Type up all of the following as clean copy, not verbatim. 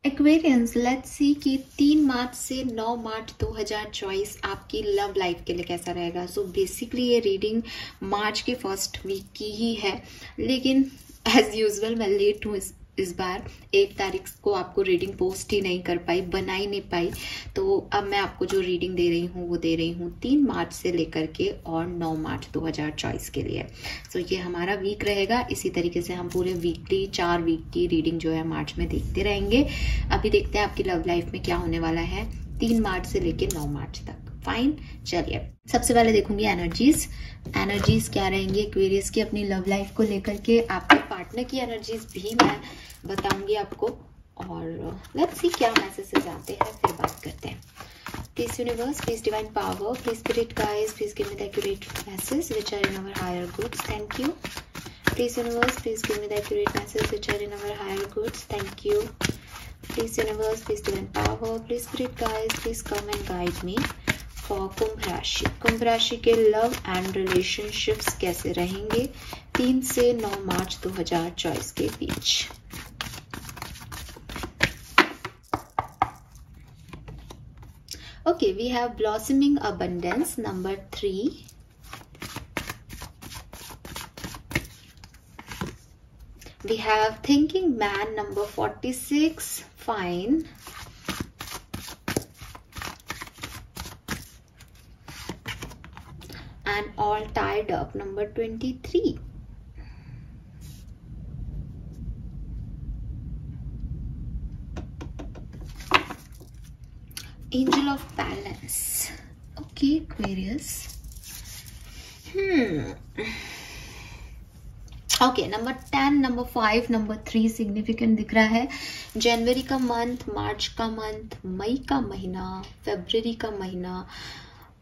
Aquarians, let's see कि 3 मार्च से 9 मार्च 2024 आपकी लव लाइफ के लिए कैसा रहेगा। सो बेसिकली ये रीडिंग मार्च के फर्स्ट वीक की ही है, लेकिन एज यूजुअल मैं लेट हूँ इस बार। 1 तारीख को आपको रीडिंग पोस्ट ही नहीं कर पाई, बना ही नहीं पाई। तो अब मैं आपको जो रीडिंग दे रही हूँ वो दे रही हूँ 3 मार्च से लेकर के और 9 मार्च 2024 के लिए। सो ये हमारा वीक रहेगा। इसी तरीके से हम पूरे वीकली 4 वीक की रीडिंग जो है मार्च में देखते रहेंगे। अभी देखते हैं आपकी लव लाइफ में क्या होने वाला है 3 मार्च से लेकर 9 मार्च तक। फाइन, चलिए सबसे पहले देखूंगी एनर्जीज क्या रहेंगी एक्वेरियस की अपनी लव लाइफ को लेकर के। आपके पार्टनर की एनर्जीज भी मैं बताऊंगी आपको, और लेट्स सी क्या मैसेजेस आते हैं, फिर बात करते हैं। Please universe, please divine power, please spirit guides, please give me the accurate message which are in our higher goods. Thank you. Please universe, please give me the accurate message which are in our higher goods. Thank you. Please universe, please divine power, please spirit guides, please come and guide me for कुंभ राशि। कुंभ राशि के love and relationships कैसे रहेंगे 3 से 9 मार्च 2024 के बीच। Okay, we have blossoming abundance number 3. We have thinking man number 46. Fine. And all tied up number 23. Angel of balance. Okay, Aquarius. Okay, number 10, number 5, number 3 significant दिख रहा है। जनवरी का मंथ, मार्च का month, मई का महीना, फरवरी का महीना,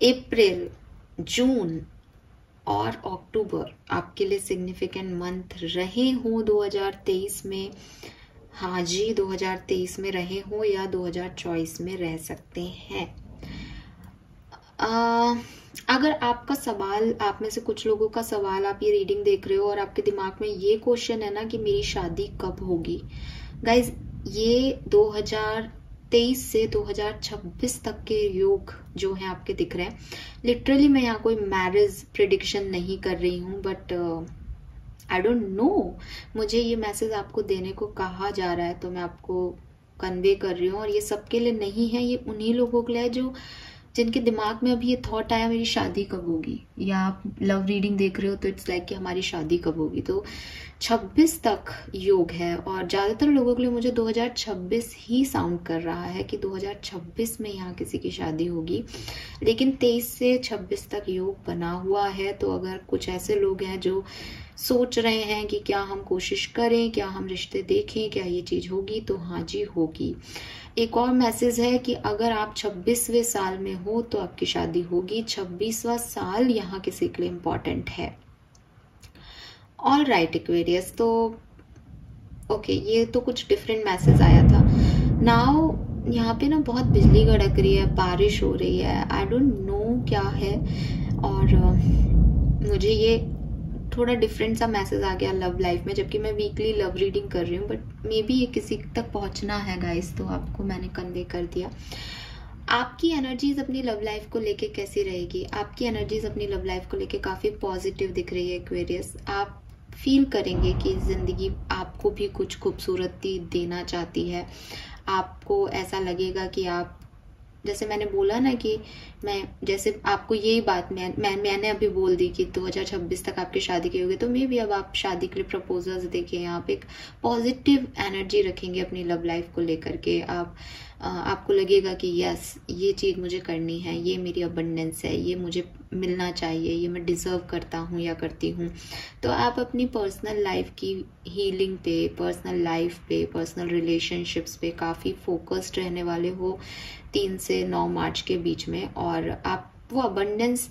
अप्रैल, जून और अक्टूबर आपके लिए सिग्निफिकेंट मंथ रहे हों 2023 में। हाँ जी, 2023 में रहे हों या 2024 में रह सकते हैं। अगर आपका सवाल, आप में से कुछ लोगों का सवाल, आप ये रीडिंग देख रहे हो और आपके दिमाग में ये क्वेश्चन है ना कि मेरी शादी कब होगी। गाइज, ये 2023 से 2026 तक के योग जो हैं आपके दिख रहे हैं। लिटरली मैं यहाँ कोई मैरिज प्रिडिक्शन नहीं कर रही हूँ, बट आई डोंट नो, मुझे ये मैसेज आपको देने को कहा जा रहा है तो मैं आपको कन्वे कर रही हूँ। और ये सबके लिए नहीं है, ये उन्हीं लोगों के लिए जो जिनके दिमाग में अभी ये थॉट आया मेरी शादी कब होगी, या आप लव रीडिंग देख रहे हो तो इट्स लाइक कि हमारी शादी कब होगी। तो 26 तक योग है और ज़्यादातर लोगों के लिए मुझे 2026 ही साउंड कर रहा है कि 2026 में यहाँ किसी की शादी होगी। लेकिन 23 से 26 तक योग बना हुआ है। तो अगर कुछ ऐसे लोग हैं जो सोच रहे हैं कि क्या हम कोशिश करें, क्या हम रिश्ते देखें, क्या ये चीज़ होगी, तो हाँ जी होगी। एक और मैसेज है कि अगर आप 26वें साल में हो तो आपकी शादी होगी। 26वां साल यहाँ किसी के लिए इम्पॉर्टेंट है। ऑल राइट एक्वेरियस, तो ओके, ये तो कुछ डिफरेंट मैसेज आया था। नाउ यहाँ पे ना बहुत बिजली कड़क रही है, बारिश हो रही है, आई डोंट नो क्या है। और मुझे ये थोड़ा डिफरेंट सा मैसेज आ गया लव लाइफ में, जबकि मैं वीकली लव रीडिंग कर रही हूँ, बट मे बी ये किसी तक पहुँचना है गाइस, तो आपको मैंने कन्वे कर दिया। आपकी एनर्जीज अपनी लव लाइफ को लेके कैसी रहेगी? आपकी एनर्जीज अपनी लव लाइफ को लेके काफ़ी पॉजिटिव दिख रही है एक्वेरियस। आप फील करेंगे कि ज़िंदगी आपको भी कुछ खूबसूरती देना चाहती है। आपको ऐसा लगेगा कि आप, जैसे मैंने बोला ना कि मैं, जैसे आपको यही बात मैंने अभी बोल दी कि 2026 तक आपकी शादी की होगी, तो मे भी अब आप शादी के लिए प्रपोजल्स देखें, आप एक पॉजिटिव एनर्जी रखेंगे अपनी लव लाइफ को लेकर के। आपको लगेगा कि यस, ये चीज़ मुझे करनी है, ये मेरी अबंडेंस है, ये मुझे मिलना चाहिए, ये मैं डिज़र्व करता हूँ या करती हूँ। तो आप अपनी पर्सनल लाइफ की हीलिंग पे, पर्सनल लाइफ पे, पर्सनल रिलेशनशिप्स पे काफ़ी फोकस्ड रहने वाले हो 3 से 9 मार्च के बीच में। और आप वो अबंडेंस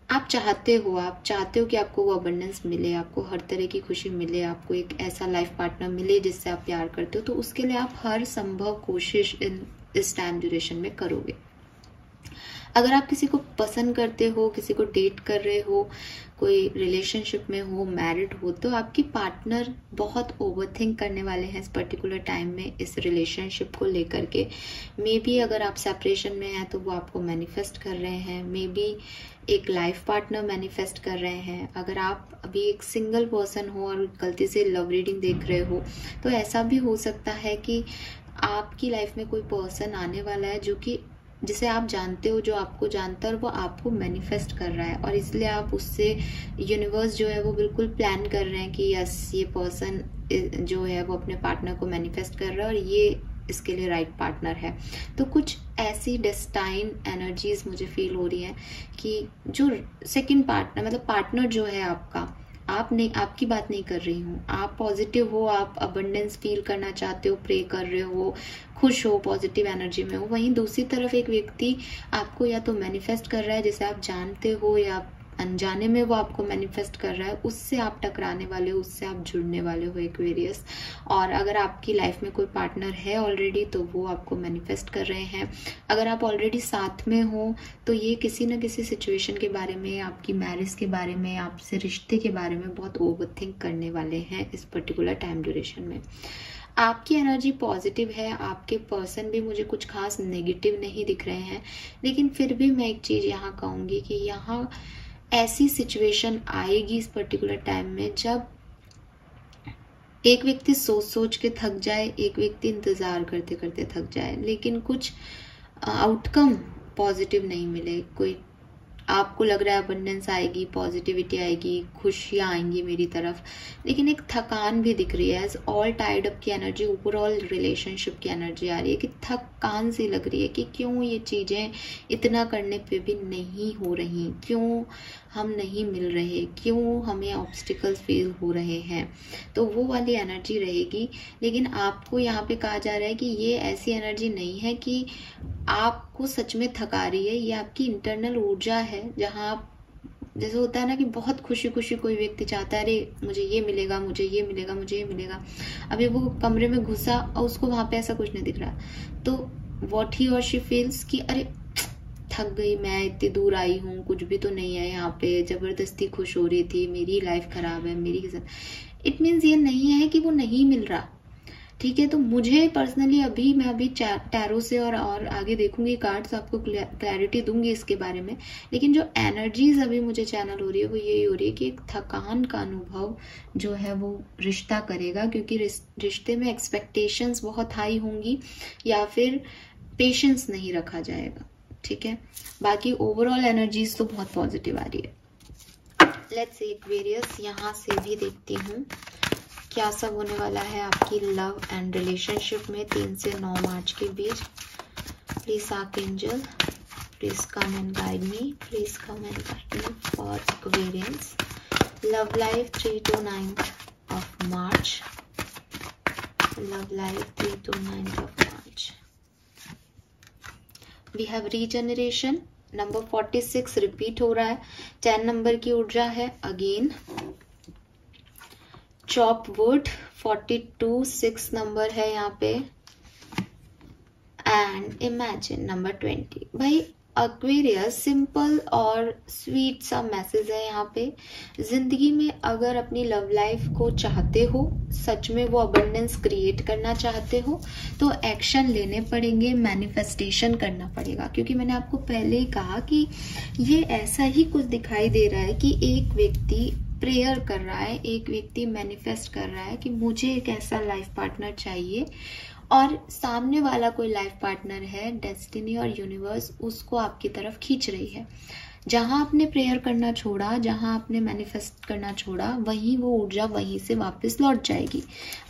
आप चाहते हो कि आपको वो अबंडेंस मिले, आपको हर तरह की खुशी मिले, आपको एक ऐसा लाइफ पार्टनर मिले जिससे आप प्यार करते हो। तो उसके लिए आप हर संभव कोशिश इस टाइम ड्यूरेशन में करोगे। अगर आप किसी को पसंद करते हो, किसी को डेट कर रहे हो, कोई रिलेशनशिप में हो, मैरिड हो, तो आपकी पार्टनर बहुत ओवरथिंक करने वाले हैं इस पर्टिकुलर टाइम में इस रिलेशनशिप को लेकर के। मे बी अगर आप सेपरेशन में हैं तो वो आपको मैनिफेस्ट कर रहे हैं, मे बी एक लाइफ पार्टनर मैनिफेस्ट कर रहे हैं। अगर आप अभी एक सिंगल पर्सन हो और गलती से लव रीडिंग देख रहे हो तो ऐसा भी हो सकता है कि आपकी लाइफ में कोई पर्सन आने वाला है जो कि जिसे आप जानते हो, जो आपको जानता है और वो आपको मैनिफेस्ट कर रहा है, और इसलिए आप उससे यूनिवर्स जो है वो बिल्कुल प्लान कर रहे हैं कि यस ये पर्सन जो है वो अपने पार्टनर को मैनिफेस्ट कर रहा है और ये इसके लिए राइट पार्टनर है। तो कुछ ऐसी डेस्टाइन एनर्जीज मुझे फील हो रही है कि जो सेकंड पार्टनर मतलब पार्टनर जो है आपका, आप नहीं, आपकी बात नहीं कर रही हूँ, आप पॉजिटिव हो, आप अबंडेंस फील करना चाहते हो, प्रे कर रहे हो, खुश हो, पॉजिटिव एनर्जी में हो। वहीं दूसरी तरफ एक व्यक्ति आपको या तो मैनिफेस्ट कर रहा है जिसे आप जानते हो या अनजाने में वो आपको मैनिफेस्ट कर रहा है, उससे आप टकराने वाले हो, उससे आप जुड़ने वाले हो एक्वेरियस। और अगर आपकी लाइफ में कोई पार्टनर है ऑलरेडी तो वो आपको मैनिफेस्ट कर रहे हैं। अगर आप ऑलरेडी साथ में हो तो ये किसी न किसी सिचुएशन के बारे में, आपकी मैरिज के बारे में, आपसे रिश्ते के बारे में बहुत ओवरथिंक करने वाले हैं इस पर्टिकुलर टाइम ड्यूरेशन में। आपकी एनर्जी पॉजिटिव है, आपके पर्सन भी मुझे कुछ खास नेगेटिव नहीं दिख रहे हैं, लेकिन फिर भी मैं एक चीज यहाँ कहूंगी कि यहाँ ऐसी सिचुएशन आएगी इस पर्टिकुलर टाइम में जब एक व्यक्ति सोच सोच के थक जाए, एक व्यक्ति इंतजार करते करते थक जाए, लेकिन कुछ आउटकम पॉजिटिव नहीं मिले। कोई आपको लग रहा है अबंडेंस आएगी, पॉजिटिविटी आएगी, खुशियां आएंगी मेरी तरफ, लेकिन एक थकान भी दिख रही है। एज ऑल टाइड अप की एनर्जी, ओवरऑल रिलेशनशिप की एनर्जी आ रही है कि थकान सी लग रही है कि क्यों ये चीजें इतना करने पे भी नहीं हो रही, क्यों हम नहीं मिल रहे, क्यों हमें ऑब्स्टिकल्स फील हो रहे हैं। तो वो वाली एनर्जी रहेगी। लेकिन आपको यहाँ पे कहा जा रहा है कि ये ऐसी एनर्जी नहीं है कि आपको सच में थका रही है, ये आपकी इंटरनल ऊर्जा है। जहाँ आप, जैसे होता है ना कि बहुत खुशी खुशी कोई व्यक्ति चाहता है अरे मुझे ये मिलेगा, मुझे ये मिलेगा, मुझे ये मिलेगा, अभी वो कमरे में घुसा और उसको वहां पे ऐसा कुछ नहीं दिख रहा, तो व्हाट ही और शी फील्स कि अरे थक गई, मैं इतनी दूर आई हूँ, कुछ भी तो नहीं है यहाँ पे, जबरदस्ती खुश हो रही थी, मेरी लाइफ खराब है, मेरी के साथ। इट मीन्स ये नहीं है कि वो नहीं मिल रहा, ठीक है। तो मुझे पर्सनली मैं अभी टैरो से और आगे देखूंगी कार्ड्स, आपको क्लैरिटी दूंगी इसके बारे में। लेकिन जो एनर्जीज अभी मुझे चैनल हो रही है वो यही हो रही है कि एक थकान का अनुभव जो है वो रिश्ता करेगा, क्योंकि रिश्ते में एक्सपेक्टेशंस बहुत हाई होंगी या फिर पेशेंस नहीं रखा जाएगा, ठीक है। बाकी ओवरऑल एनर्जीज तो बहुत पॉजिटिव आ रही है। लेट्स सी एक्वेरियस, यहाँ से भी देखती हूँ क्या सब होने वाला है आपकी लव एंड रिलेशनशिप में 3 से 9 मार्च के बीच। Please archangel, please come and guide me, please come and guide me for aquarians. Love life 3 to 9 of March. Love life 3 to 9 of March. We have regeneration, number 46 repeat हो रहा है, 10 number की ऊर्जा है अगेन। चॉप वुड 42 6 नंबर है यहाँ पे, and imagine number 20। भाई एक्वेरियस सिंपल और स्वीट सा मैसेज है यहाँ पे। जिंदगी में अगर अपनी लव लाइफ को चाहते हो, सच में वो अबंडेंस क्रिएट करना चाहते हो, तो एक्शन लेने पड़ेंगे, मैनिफेस्टेशन करना पड़ेगा। क्योंकि मैंने आपको पहले ही कहा कि ये ऐसा ही कुछ दिखाई दे रहा है कि एक व्यक्ति प्रेयर कर रहा है, एक व्यक्ति मैनिफेस्ट कर रहा है कि मुझे एक ऐसा लाइफ पार्टनर चाहिए, और सामने वाला कोई लाइफ पार्टनर है, डेस्टिनी और यूनिवर्स उसको आपकी तरफ खींच रही है। जहां आपने प्रेयर करना छोड़ा, जहां आपने मैनिफेस्ट करना छोड़ा, वहीं वो ऊर्जा वहीं से वापस लौट जाएगी।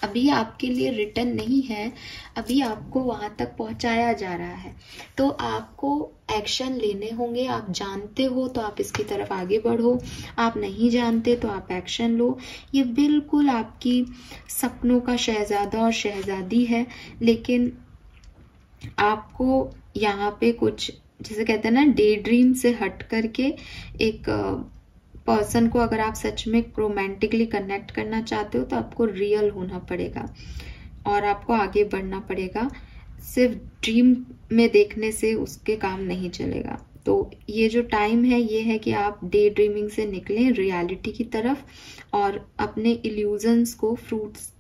अभी आपके लिए रिटर्न नहीं है, अभी आपको वहां तक पहुंचाया जा रहा है। तो आपको एक्शन लेने होंगे। आप जानते हो तो आप इसकी तरफ आगे बढ़ो, आप नहीं जानते तो आप एक्शन लो। ये बिल्कुल आपकी सपनों का शहजादा और शहजादी है, लेकिन आपको यहाँ पे कुछ, जैसे कहते हैं ना, डे ड्रीम से हट करके एक पर्सन को अगर आप सच में रोमांटिकली कनेक्ट करना चाहते हो तो आपको रियल होना पड़ेगा और आपको आगे बढ़ना पड़ेगा। सिर्फ ड्रीम में देखने से उसके काम नहीं चलेगा। तो ये जो टाइम है ये है कि आप डे ड्रीमिंग से निकलें रियलिटी की तरफ और अपने इल्यूजन्स को फ्रूट्स,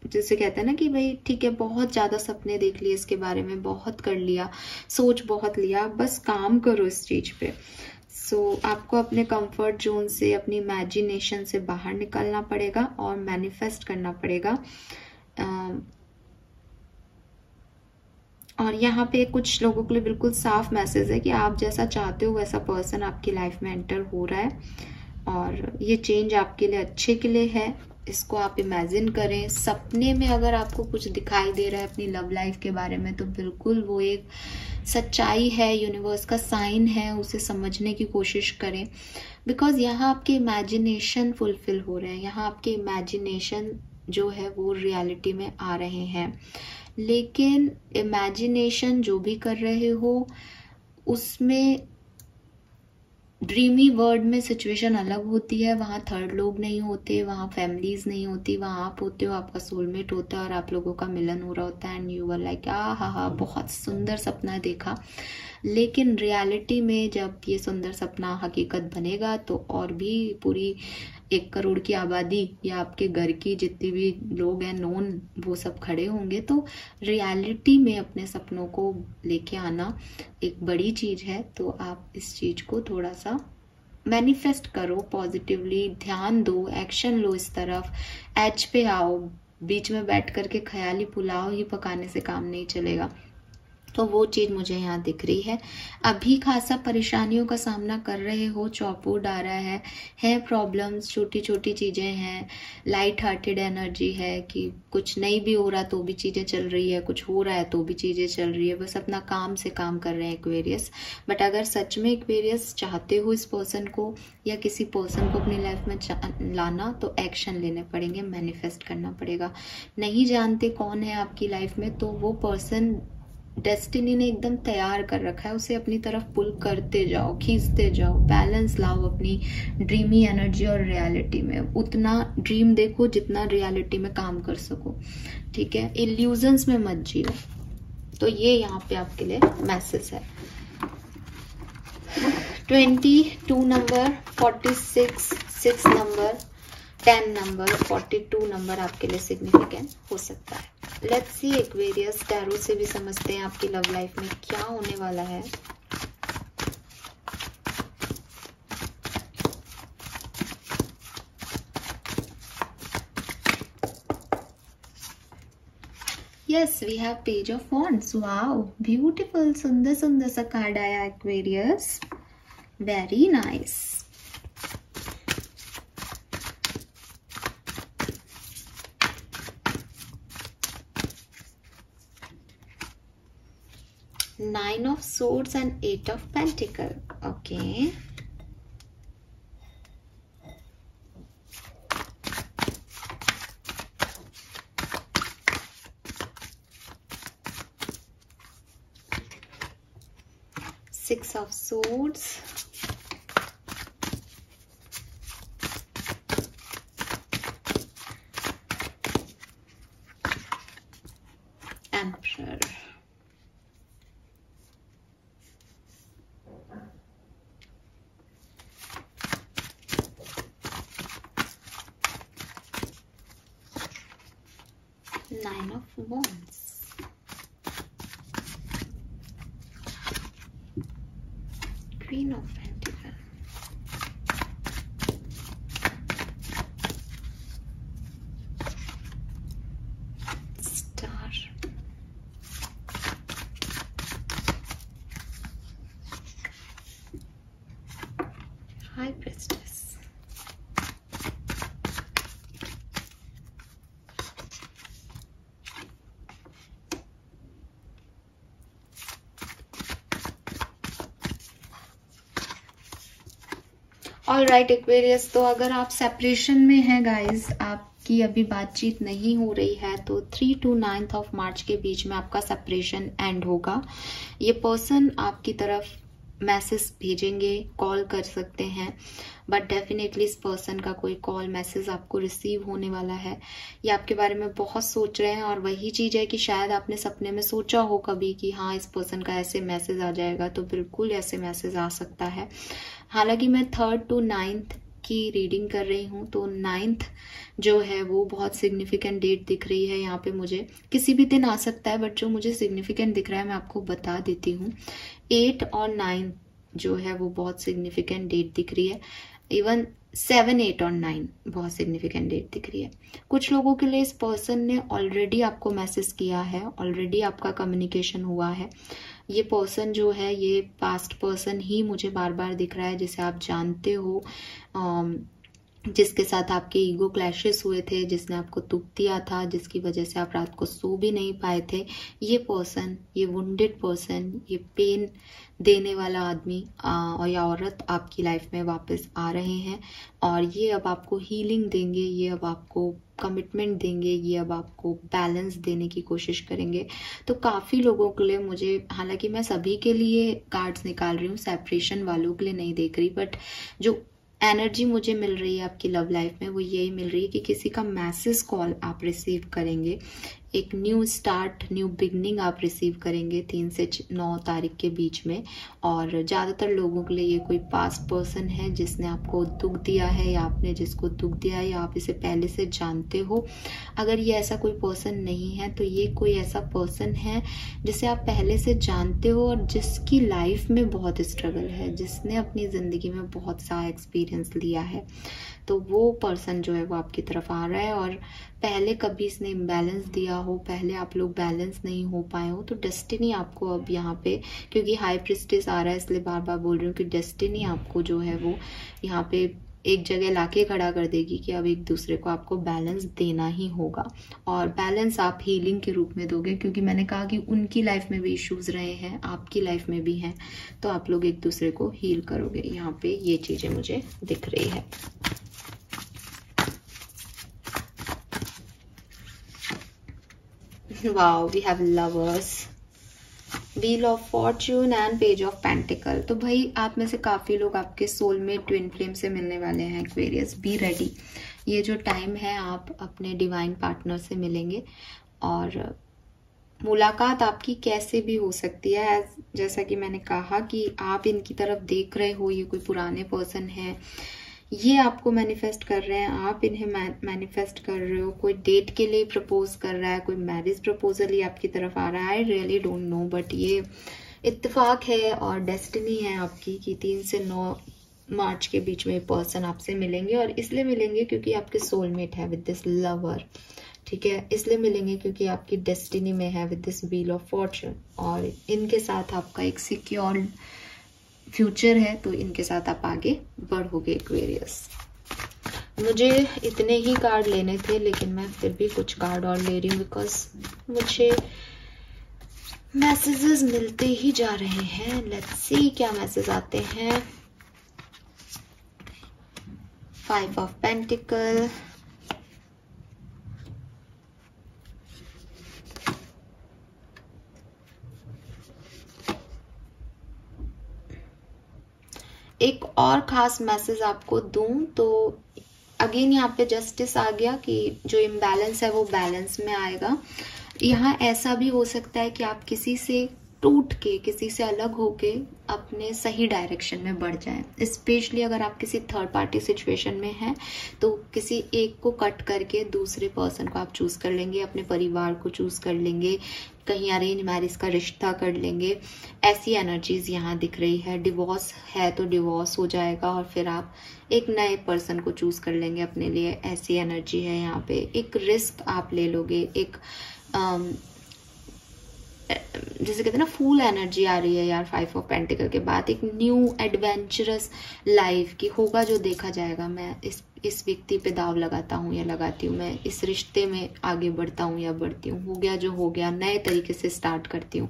जैसे कहते हैं ना कि भाई ठीक है बहुत ज़्यादा सपने देख लिए इसके बारे में, बहुत कर लिया, सोच बहुत लिया, बस काम करो इस चीज़ पे। आपको अपने कंफर्ट जोन से, अपनी इमेजिनेशन से बाहर निकलना पड़ेगा और मैनिफेस्ट करना पड़ेगा। और यहाँ पे कुछ लोगों के लिए बिल्कुल साफ मैसेज है कि आप जैसा चाहते हो वैसा पर्सन आपकी लाइफ में एंटर हो रहा है और ये चेंज आपके लिए अच्छे के लिए है। इसको आप इमेजिन करें। सपने में अगर आपको कुछ दिखाई दे रहा है अपनी लव लाइफ के बारे में तो बिल्कुल वो एक सच्चाई है, यूनिवर्स का साइन है, उसे समझने की कोशिश करें। बिकॉज यहाँ आपके इमेजिनेशन फुलफिल हो रहे हैं, यहाँ आपके इमेजिनेशन जो है वो रियलिटी में आ रहे हैं। लेकिन इमेजिनेशन जो भी कर रहे हो उसमें ड्रीमी वर्ल्ड में सिचुएशन अलग होती है। वहाँ थर्ड लोग नहीं होते, वहाँ फैमिलीज नहीं होती, वहाँ आप होते हो, आपका सोलमेट होता है और आप लोगों का मिलन हो रहा होता है एंड यू आर लाइक हा बहुत सुंदर सपना देखा। लेकिन रियलिटी में जब ये सुंदर सपना हकीकत बनेगा तो और भी पूरी 1 करोड़ की आबादी या आपके घर की जितने भी लोग हैं नोन, वो सब खड़े होंगे। तो रियलिटी में अपने सपनों को लेके आना एक बड़ी चीज है। तो आप इस चीज को थोड़ा सा मैनिफेस्ट करो, पॉजिटिवली ध्यान दो, एक्शन लो इस तरफ, एज पे आओ। बीच में बैठ करके ख्याली पुलाव ही पकाने से काम नहीं चलेगा। तो वो चीज मुझे यहाँ दिख रही है। अभी खासा परेशानियों का सामना कर रहे हो, चौपुट आ रहा है प्रॉब्लम्स, छोटी छोटी चीजें हैं, लाइट हार्टेड एनर्जी है कि कुछ नहीं भी हो रहा तो भी चीजें चल रही है, कुछ हो रहा है तो भी चीजें चल रही है, बस अपना काम से काम कर रहे हैं एक्वेरियस। बट अगर सच में एक्वेरियस चाहते हो इस पर्सन को या किसी पर्सन को अपनी लाइफ में लाना तो एक्शन लेने पड़ेंगे, मैनिफेस्ट करना पड़ेगा। नहीं जानते कौन है आपकी लाइफ में तो वो पर्सन डेस्टिनी ने एकदम तैयार कर रखा है, उसे अपनी तरफ पुल करते जाओ, खींचते जाओ, बैलेंस लाओ अपनी ड्रीमी एनर्जी और रियलिटी में। उतना ड्रीम देखो जितना रियलिटी में काम कर सको, ठीक है? इल्यूजन्स में मत जियो। तो ये यहाँ पे आपके लिए मैसेज है। 22 नंबर, 46, 6 नंबर, 10 नंबर, 42 नंबर आपके लिए सिग्निफिकेंट हो सकता है। लेट्स सी एक्वेरियस, टैरो से भी समझते हैं आपकी लव लाइफ में क्या होने वाला है। Yes, we have page of wands. Wow, beautiful, सुंदर सुंदर सा कार्ड आया Aquarius, very nice. Nine of Swords and 8 of Pentacles. Okay. Six of Swords. Emperor. Nine of Wands. Queen of Pentacles. Star. High Priestess. All right Aquarius, तो अगर आप separation में हैं guys, आपकी अभी बातचीत नहीं हो रही है तो 3 to 9 ऑफ मार्च के बीच में आपका सेपरेशन एंड होगा। ये पर्सन आपकी तरफ मैसेज भेजेंगे, कॉल कर सकते हैं, बट डेफिनेटली इस पर्सन का कोई कॉल मैसेज आपको रिसीव होने वाला है। ये आपके बारे में बहुत सोच रहे हैं, और वही चीज है कि शायद आपने सपने में सोचा हो कभी कि हाँ इस पर्सन का ऐसे मैसेज आ जाएगा, तो बिल्कुल ऐसे मैसेज आ सकता है। हालांकि मैं 3rd to 9th की रीडिंग कर रही हूँ, तो 9th जो है वो बहुत सिग्निफिकेंट डेट दिख रही है यहाँ पे मुझे। किसी भी दिन आ सकता है, बट जो मुझे सिग्निफिकेंट दिख रहा है मैं आपको बता देती हूँ। 8 और 9 जो है वो बहुत सिग्निफिकेंट डेट दिख रही है। इवन 7, 8 और 9 बहुत सिग्निफिकेंट डेट दिख रही है। कुछ लोगों के लिए इस पर्सन ने ऑलरेडी आपको मैसेज किया है, ऑलरेडी आपका कम्युनिकेशन हुआ है। ये पर्सन जो है ये पास्ट पर्सन ही मुझे बार बार दिख रहा है, जिसे आप जानते हो, जिसके साथ आपके ईगो क्लैशेस हुए थे, जिसने आपको दुख दिया था, जिसकी वजह से आप रात को सो भी नहीं पाए थे। ये पर्सन, ये वुंडेड पर्सन, ये पेन देने वाला आदमी और या औरत आपकी लाइफ में वापस आ रहे हैं, और ये अब आपको हीलिंग देंगे, ये अब आपको कमिटमेंट देंगे, ये अब आपको बैलेंस देने की कोशिश करेंगे। तो काफ़ी लोगों के लिए मुझे, हालांकि मैं सभी के लिए कार्ड्स निकाल रही हूँ, सेपरेशन वालों के लिए नहीं देख रही, बट जो एनर्जी मुझे मिल रही है आपकी लव लाइफ में वो यही मिल रही है कि किसी का मैसेज कॉल आप रिसीव करेंगे, एक न्यू स्टार्ट, न्यू बिगनिंग आप रिसीव करेंगे 3 से 9 तारीख के बीच में। और ज़्यादातर लोगों के लिए ये कोई पास्ट पर्सन है जिसने आपको दुख दिया है, या आपने जिसको दुख दिया है, या आप इसे पहले से जानते हो। अगर ये ऐसा कोई पर्सन नहीं है तो ये कोई ऐसा पर्सन है जिसे आप पहले से जानते हो, और जिसकी लाइफ में बहुत स्ट्रगल है, जिसने अपनी ज़िंदगी में बहुत सा एक्सपीरियंस लिया है। तो वो पर्सन जो है वो आपकी तरफ आ रहा है, और पहले कभी इसने इम्बैलेंस दिया हो, पहले आप लोग बैलेंस नहीं हो पाए हो, तो डेस्टिनी आपको अब यहाँ पे, क्योंकि हाई प्रिस्टेस आ रहा है इसलिए बार बार बोल रही हूँ कि डेस्टिनी आपको जो है वो यहाँ पे एक जगह लाके खड़ा कर देगी कि अब एक दूसरे को आपको बैलेंस देना ही होगा। और बैलेंस आप हीलिंग के रूप में दोगे, क्योंकि मैंने कहा कि उनकी लाइफ में भी इश्यूज रहे हैं, आपकी लाइफ में भी हैं, तो आप लोग एक दूसरे को हील करोगे। यहाँ पे ये चीजें मुझे दिख रही है। Wow, we have lovers, wheel of fortune and page of pentacle. तो भाई आप में से काफी लोग आपके सोलमेट ट्विन फ्लेम से मिलने वाले हैं। Aquarius, be ready. ये जो टाइम है आप अपने डिवाइन पार्टनर से मिलेंगे, और मुलाकात आपकी कैसे भी हो सकती है। जैसा कि मैंने कहा कि आप इनकी तरफ देख रहे हो, ये कोई पुराने पर्सन है, ये आपको मैनिफेस्ट कर रहे हैं, आप इन्हें मैनिफेस्ट कर रहे हो, कोई डेट के लिए प्रपोज कर रहा है, कोई मैरिज प्रपोजल ही आपकी तरफ आ रहा है। I really don't know, but ये इत्तेफाक है और डेस्टिनी है आपकी कि 3 से 9 मार्च के बीच में पर्सन आपसे मिलेंगे। और इसलिए मिलेंगे क्योंकि आपके सोलमेट है विद दिस लवर, ठीक है, इसलिए मिलेंगे क्योंकि आपकी डेस्टिनी में है with this wheel of Fortune, और इनके साथ आपका एक सिक्योर फ्यूचर है, तो इनके साथ आप आगे बढ़ोगे। एक्वेरियस, मुझे इतने ही कार्ड लेने थे, लेकिन मैं फिर भी कुछ कार्ड और ले रही हूँ, बिकॉज मुझे मैसेजेस मिलते ही जा रहे हैं। लेट्स सी क्या मैसेज आते हैं। 5 ऑफ पेंटिकल, एक और खास मैसेज आपको दूं तो अगेन यहाँ पे जस्टिस आ गया कि जो इम्बैलेंस है वो बैलेंस में आएगा। यहाँ ऐसा भी हो सकता है कि आप किसी से टूट के, किसी से अलग होके अपने सही डायरेक्शन में बढ़ जाएं। स्पेशली अगर आप किसी थर्ड पार्टी सिचुएशन में हैं तो किसी एक को कट करके दूसरे पर्सन को आप चूज कर लेंगे, अपने परिवार को चूज कर लेंगे, कहीं अरेंज मैरिज का रिश्ता कर लेंगे। ऐसी एनर्जीज यहाँ दिख रही है। डिवोर्स है तो डिवोर्स हो जाएगा और फिर आप एक नए पर्सन को चूज कर लेंगे अपने लिए। ऐसी एनर्जी है यहाँ पे। एक रिस्क आप ले लोगे, एक जैसे कहते हैं ना फूल एनर्जी आ रही है यार 5 ऑफ पेंटिकल के बाद। एक न्यू एडवेंचरस लाइफ की होगा जो देखा जाएगा। मैं इस व्यक्ति पे दाव लगाता हूँ या लगाती हूँ, मैं इस रिश्ते में आगे बढ़ता हूँ या बढ़ती हूँ, हो गया जो हो गया, नए तरीके से स्टार्ट करती हूँ।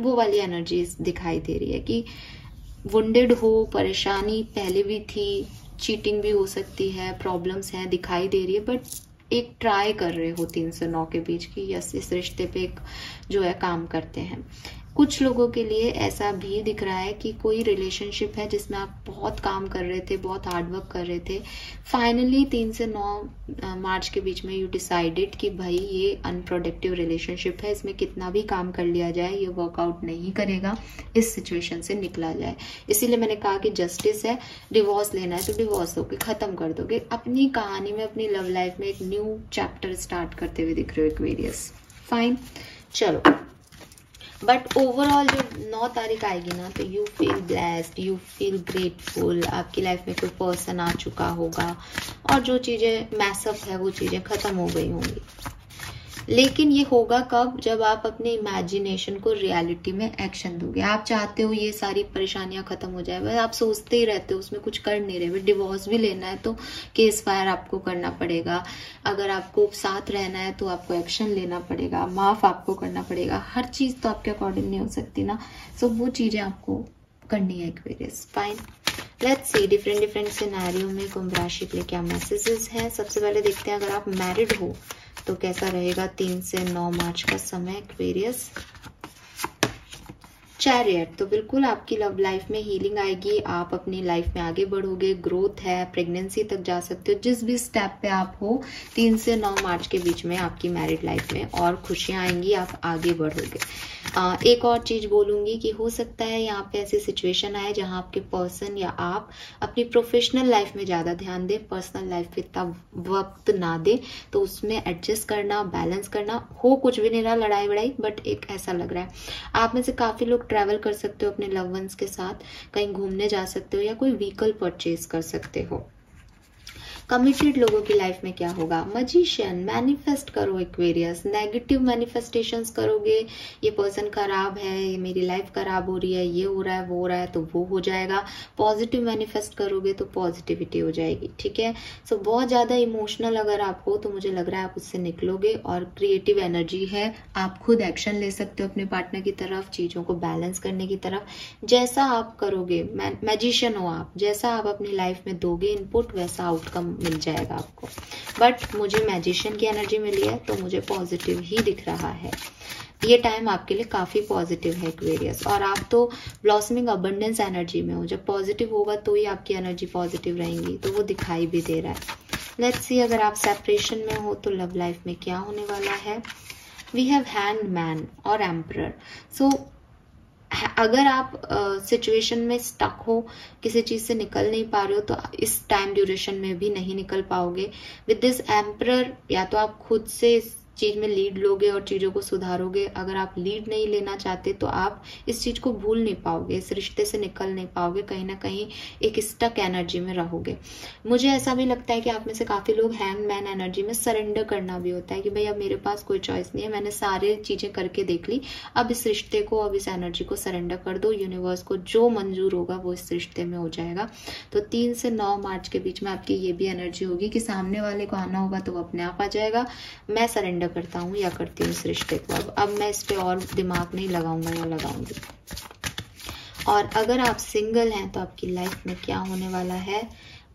वो वाली एनर्जी दिखाई दे रही है कि वुंडेड हो, परेशानी पहले भी थी, चीटिंग भी हो सकती है, प्रॉब्लम्स हैं दिखाई दे रही है, बट एक ट्राई कर रहे हो 3 से 9 के बीच की यस इस रिश्ते पे एक जो है काम करते हैं। कुछ लोगों के लिए ऐसा भी दिख रहा है कि कोई रिलेशनशिप है जिसमें आप बहुत काम कर रहे थे, बहुत हार्डवर्क कर रहे थे, फाइनली 3 से 9 मार्च के बीच में यू डिसाइडेड कि भाई ये अनप्रोडक्टिव रिलेशनशिप है, इसमें कितना भी काम कर लिया जाए ये वर्कआउट नहीं करेगा, इस सिचुएशन से निकला जाए। इसीलिए मैंने कहा कि जस्टिस है, डिवोर्स लेना है तो डिवोर्स होके खत्म कर दोगे। अपनी कहानी में, अपनी लव लाइफ में एक न्यू चैप्टर स्टार्ट करते हुए दिख रहे हो एक्वेरियस। फाइन, चलो। बट ओवरऑल जो 9 तारीख आएगी ना, तो you feel blessed, you feel grateful, आपकी लाइफ में कोई पर्सन आ चुका होगा और जो चीजें मैसअप है वो चीजें खत्म हो गई होंगी। लेकिन ये होगा कब? जब आप अपने इमेजिनेशन को रियलिटी में एक्शन दोगे। आप चाहते हो ये सारी परेशानियां खत्म हो जाए, बस आप सोचते ही रहते हो, उसमें कुछ कर नहीं रहे। डिवोर्स भी लेना है तो केस फायर आपको करना पड़ेगा, अगर आपको साथ रहना है तो आपको एक्शन लेना पड़ेगा, माफ आपको करना पड़ेगा। हर चीज तो आपके अकॉर्डिंग नहीं हो सकती ना, सो वो चीजें आपको करनी है Aquarius. Fine, let's see different scenario में कुंभ राशि के लिए क्या मैसेजेस हैं। सबसे पहले देखते हैं अगर आप मैरिड हो तो कैसा रहेगा 3 से 9 मार्च का समय एक्वेरियस। चैरियट, तो बिल्कुल आपकी लव लाइफ में हीलिंग आएगी, आप अपनी लाइफ में आगे बढ़ोगे, ग्रोथ है, प्रेगनेंसी तक जा सकते हो। जिस भी स्टेप पे आप हो 3 से 9 मार्च के बीच में आपकी मैरिड लाइफ में और खुशियां आएंगी, आप आगे बढ़ोगे। एक और चीज बोलूंगी कि हो सकता है यहाँ पे ऐसी सिचुएशन आए जहां आपके पर्सन या आप अपनी प्रोफेशनल लाइफ में ज्यादा ध्यान दे, पर्सनल लाइफ पे इतना वक्त ना दे, तो उसमें एडजस्ट करना, बैलेंस करना। हो कुछ भी नहीं रहा, लड़ाई वड़ाई, बट एक ऐसा लग रहा है आप में से काफी लोग ट्रैवल कर सकते हो अपने लव वंस के साथ, कहीं घूमने जा सकते हो या कोई व्हीकल परचेज कर सकते हो। कमिटेड लोगों की लाइफ में क्या होगा? मजिशियन, मैनिफेस्ट करो एक्वेरियस। नेगेटिव मैनिफेस्टेशंस करोगे, ये पर्सन खराब है, ये मेरी लाइफ खराब हो रही है, ये हो रहा है, वो हो रहा है, तो वो हो जाएगा। पॉजिटिव मैनिफेस्ट करोगे तो पॉजिटिविटी हो जाएगी, ठीक है। सो बहुत ज्यादा इमोशनल अगर आप हो तो मुझे लग रहा है आप उससे निकलोगे। और क्रिएटिव एनर्जी है, आप खुद एक्शन ले सकते हो अपने पार्टनर की तरफ, चीजों को बैलेंस करने की तरफ। जैसा आप करोगे, मैजिशियन हो आप, जैसा आप अपनी लाइफ में दोगे इनपुट, वैसा आउटकम मिल जाएगा आपको। बट मुझे मैजिशियन की एनर्जी मिली है तो मुझे पॉजिटिव ही दिख रहा है। ये टाइम आपके लिए काफी पॉजिटिव है एक्वेरियस, और आप तो ब्लॉसमिंग अबंडेंस एनर्जी में हो। जब पॉजिटिव होगा तो ही आपकी एनर्जी पॉजिटिव रहेंगी, तो वो दिखाई भी दे रहा है। लेट्स सी अगर आप सेपरेशन में हो तो लव लाइफ में क्या होने वाला है। वी हैव हैंग्ड मैन और एम्परर। सो अगर आप सिचुएशन में स्टक हो, किसी चीज से निकल नहीं पा रहे हो, तो इस टाइम ड्यूरेशन में भी नहीं निकल पाओगे। विद दिस एम्परर, या तो आप खुद से इस चीज में लीड लोगे और चीजों को सुधारोगे। अगर आप लीड नहीं लेना चाहते तो आप इस चीज को भूल नहीं पाओगे, इस रिश्ते से निकल नहीं पाओगे, कहीं ना कहीं एक स्टक एनर्जी में रहोगे। मुझे ऐसा भी लगता है कि आप में से काफी लोग हैंग मैन एनर्जी में सरेंडर करना भी होता है कि भाई अब मेरे पास कोई चॉइस नहीं है, मैंने सारे चीजें करके देख ली, अब इस रिश्ते को, अब इस एनर्जी को सरेंडर कर दो। यूनिवर्स को जो मंजूर होगा वो इस रिश्ते में हो जाएगा। तो 3 से 9 मार्च के बीच में आपकी ये भी एनर्जी होगी कि सामने वाले को आना होगा तो वो अपने आप आ जाएगा। मैं सरेंडर करता हूँ या करती हूँ इस रिश्ते को, अब मैं इस पे और दिमाग नहीं लगाऊंगा या लगाऊंगी। और अगर आप सिंगल हैं तो आपकी लाइफ में क्या होने वाला है।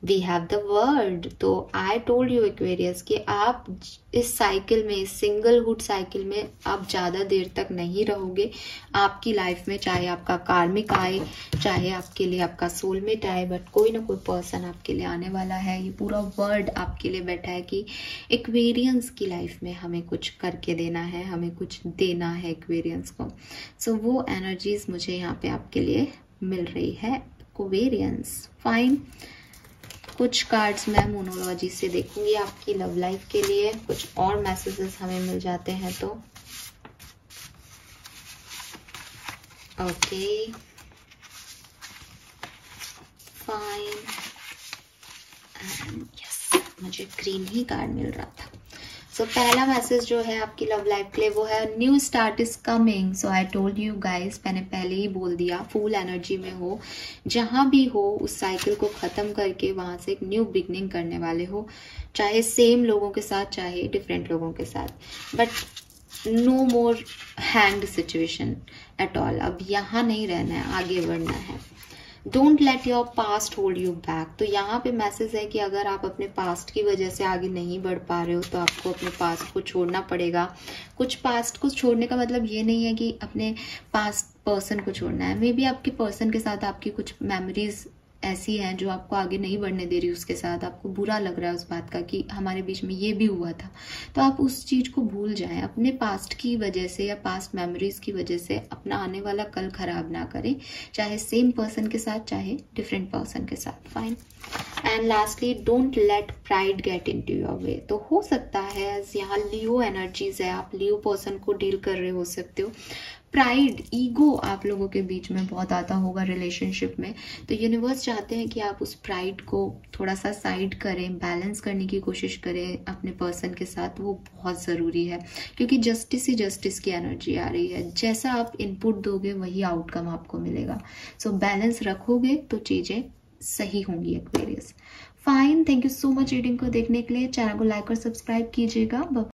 We have the word. तो आई टोल्ड यू एक्वेरियस कि आप इस साइकिल में, इस सिंगलहुड साइकिल में आप ज्यादा देर तक नहीं रहोगे। आपकी लाइफ में चाहे आपका कार्मिक आए, चाहे आपके लिए आपका सोलमेट आए, बट कोई ना कोई पर्सन आपके लिए आने वाला है। ये पूरा वर्ड आपके लिए बैठा है कि एक्वेरियंस की लाइफ में हमें कुछ करके देना है, हमें कुछ देना है एक्वेरियंस को। सो वो एनर्जीज मुझे यहाँ पे आपके लिए मिल रही है एक्वेरियंस। फाइन, कुछ कार्ड्स मैं मोनोलॉजी से देखूंगी आपकी लव लाइफ के लिए, कुछ और मैसेजेस हमें मिल जाते हैं तो। ओके फाइन, एंड यस, मुझे ग्रीन ही कार्ड मिल रहा था। सो पहला मैसेज जो है आपकी लव लाइफ के लिए वो है new start is coming. So I told you guys, मैंने पहले ही बोल दिया, फुल एनर्जी में हो, जहां भी हो उस साइकिल को खत्म करके वहां से एक न्यू बिगनिंग करने वाले हो, चाहे सेम लोगों के साथ चाहे डिफरेंट लोगों के साथ, but no more hanged situation at all. अब यहाँ नहीं रहना है, आगे बढ़ना है। Don't let your past hold you back. तो यहाँ पे मैसेज है कि अगर आप अपने पास्ट की वजह से आगे नहीं बढ़ पा रहे हो तो आपको अपने पास्ट को छोड़ना पड़ेगा। कुछ पास्ट को छोड़ने का मतलब ये नहीं है कि अपने पास्ट पर्सन को छोड़ना है। मे बी आपके पर्सन के साथ आपकी कुछ मेमोरीज ऐसी हैं जो आपको आगे नहीं बढ़ने दे रही, उसके साथ आपको बुरा लग रहा है उस बात का कि हमारे बीच में ये भी हुआ था, तो आप उस चीज को भूल जाएं। अपने पास्ट की वजह से या पास्ट मेमोरीज की वजह से अपना आने वाला कल खराब ना करें, चाहे सेम पर्सन के साथ चाहे डिफरेंट पर्सन के साथ। Fine. And lastly, don't let pride get into your way. तो हो सकता है यहाँ लियो एनर्जीज है, आप लियो पर्सन को डील कर रहे हो सकते हो। प्राइड, ईगो आप लोगों के बीच में बहुत आता होगा रिलेशनशिप में, तो यूनिवर्स चाहते हैं कि आप उस प्राइड को थोड़ा सा साइड करें, बैलेंस करने की कोशिश करें अपने पर्सन के साथ। वो बहुत ज़रूरी है क्योंकि जस्टिस ही जस्टिस की एनर्जी आ रही है। जैसा आप इनपुट दोगे वही आउटकम आपको मिलेगा। सो बैलेंस रखोगे तो चीज़ें सही होंगी Aquarius. Fine, thank you so much reading को देखने के लिए। चैनल को लाइक और सब्सक्राइब कीजिएगा।